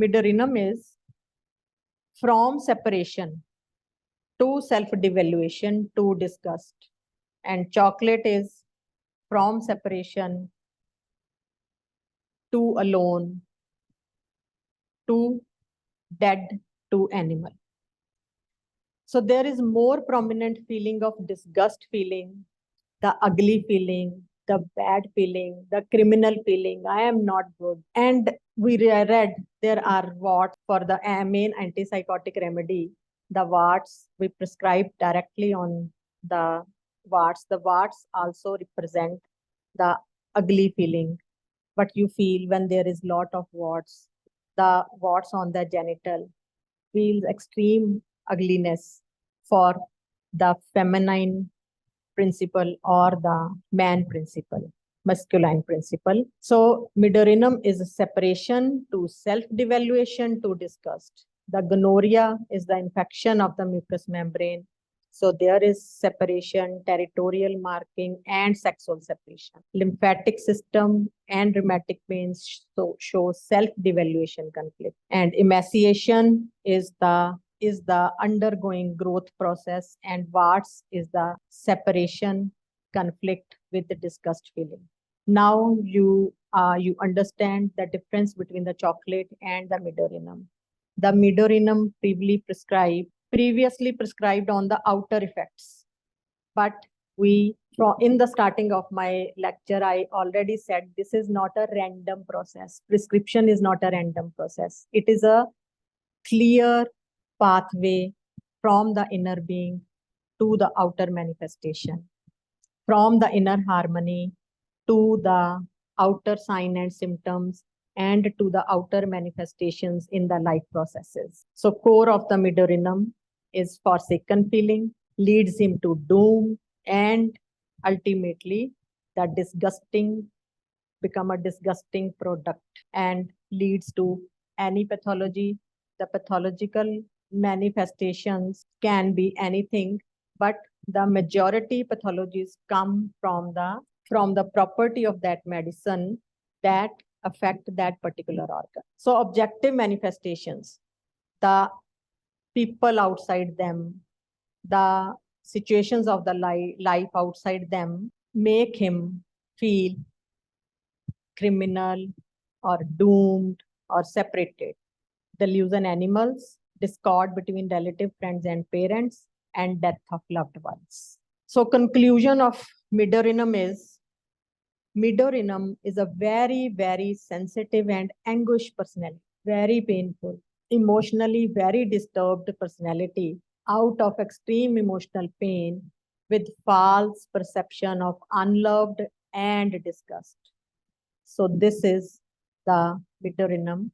Medorrhinum is from separation to self-devaluation to disgust. And chocolate is from separation to alone to dead to animal. So there is more prominent feeling of disgust feeling, the ugly feeling, the bad feeling, the criminal feeling, I am not good. And we read there are warts for the main antipsychotic remedy. The warts we prescribe directly on the warts. The warts also represent the ugly feeling, what you feel when there is lot of warts. The warts on the genital feels extreme ugliness for the feminine principle or the man principle, masculine principle. So Medorrhinum is a separation to self-devaluation to disgust. The gonorrhea is the infection of the mucous membrane. So there is separation, territorial marking, and sexual separation. Lymphatic system and rheumatic pains show self-devaluation conflict. And emaciation is the undergoing growth process, and warts is the separation conflict with the disgust feeling. Now you understand the difference between the chocolate and the Medorrhinum. The Medorrhinum previously prescribed on the outer effects, but in the starting of my lecture, I already said this is not a random process. Prescription is not a random process. It is a clear pathway from the inner being to the outer manifestation, from the inner harmony to the outer sign and symptoms, and to the outer manifestations in the life processes. So core of the Medorrhinum is forsaken feeling, leads him to doom, and ultimately the disgusting become a disgusting product and leads to any pathology. The pathological manifestations can be anything, but the majority pathologies come from the property of that medicine that affect that particular organ. So objective manifestations, the people outside them, the situations of the life outside them make him feel criminal or doomed or separated. Delusion animals, discord between relative, friends, and parents, and death of loved ones. So conclusion of Medorrhinum is a very, very sensitive and anguished personality, very painful, emotionally very disturbed personality out of extreme emotional pain with false perception of unloved and disgust. So this is the Medorrhinum.